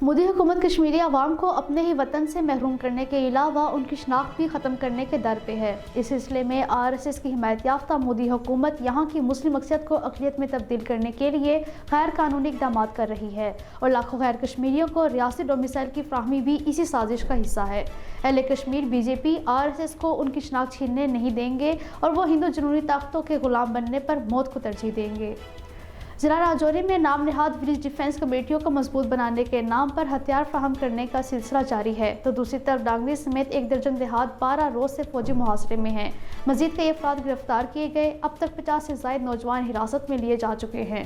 مودی حکومت کشمیری عوام کو اپنے ہی وطن سے محروم کرنے کے علاوہ ان کی شناخت بھی ختم کرنے کے در پہ ہے۔ اس سلسلے میں RSS کی حمایت یافتہ مودی حکومت یہاں کی مسلم اکثریت کو اقلیت میں تبدیل کرنے کے لیے غیر قانونی اقدامات کر رہی ہے اور لاکھوں غیر کشمیریوں کو ریاستی ڈومیسائل کی فراہمی بھی اسی سازش کا حصہ ہے۔ اہل کشمیر BJP RSS کو ان کی شناخت چھیننے نہیں دیں گے اور وہ ہندو جنونی طاقتوں کے غلام بننے پر موت کو ترجیح دیں گے۔ ضلع راجوری میں نام نہاد ولیج ڈیفنس کمیٹیوں کو مضبوط بنانے کے نام پر ہتھیار فراہم کرنے کا سلسلہ جاری ہے تو دوسری طرف ڈانگری سمیت 1 درجن دیہات 12 روز سے فوجی محاصرے میں ہیں۔ مزید کئی افراد گرفتار کیے گئے، اب تک 50 سے زائد نوجوان حراست میں لیے جا چکے ہیں۔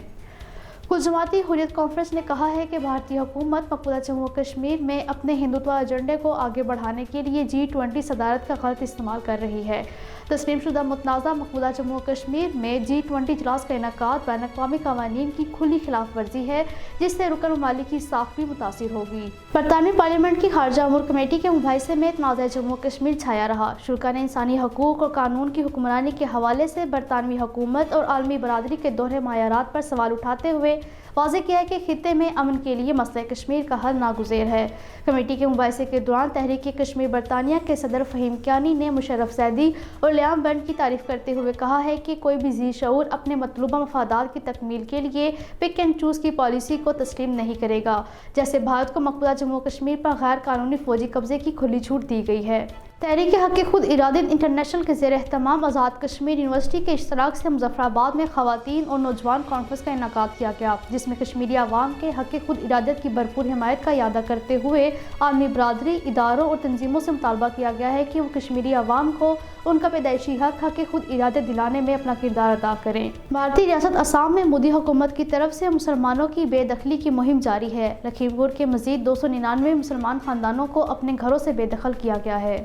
کل جماعتی حریت کانفرنس نے کہا ہے کہ بھارتی حکومت مقبوضہ جموں کشمیر میں اپنے ہندوتوا ایجنڈے کو آگے بڑھانے کے لیے G20 صدارت کا غلط استعمال کر رہی ہے۔ تسلیم شدہ متنازع مقبوضہ جموں کشمیر میں G20 اجلاس کا انعقاد بین الاقوامی قوانین کی کھلی خلاف ورزی ہے جس سے رکن ممالک کی ساکھ بھی متاثر ہوگی۔ برطانوی پارلیمنٹ کی خارجہ امور کمیٹی کے مباحثے میں تنازع جموں کشمیر چھایا رہا۔ شرکا نے انسانی حقوق اور قانون کی حکمرانی کے حوالے سے برطانوی حکومت اور عالمی برادری کے دوہرے معیارات پر سوال اٹھاتے ہوئے واضح کیا ہے کہ خطے میں امن کے لیے مسئلہ کشمیر کا حل ناگزیر ہے۔ کمیٹی کے مباحثے کے دوران تحریک کشمیر برطانیہ کے صدر فہیم کیانی نے مشرف زیدی اور لیام بنڈ کی تعریف کرتے ہوئے کہا ہے کہ کوئی بھی ذی شعور اپنے مطلوبہ مفادات کی تکمیل کے لیے پک اینڈ چوز کی پالیسی کو تسلیم نہیں کرے گا، جیسے بھارت کو مقبوضہ جموں کشمیر پر غیر قانونی فوجی قبضے کی کھلی چھوٹ دی گئی ہے۔ تحریک حق خود ارادیت انٹرنیشنل کے زیر اہتمام آزاد کشمیر یونیورسٹی کے اشتراک سے مظفر آباد میں خواتین اور نوجوان کانفرنس کا انعقاد کیا گیا، جس میں کشمیری عوام کے حق خود ارادیت کی بھرپور حمایت کا اعادہ کرتے ہوئے عالمی برادری، اداروں اور تنظیموں سے مطالبہ کیا گیا ہے کہ وہ کشمیری عوام کو ان کا پیدائشی حق خود ارادیت دلانے میں اپنا کردار ادا کریں۔ بھارتی ریاست آسام میں مودی حکومت کی طرف سے مسلمانوں کی بے دخلی کی مہم جاری ہے۔ لکھیم پور کے مزید 299 مسلمان خاندانوں کو اپنے گھروں سے بے دخل کیا گیا ہے۔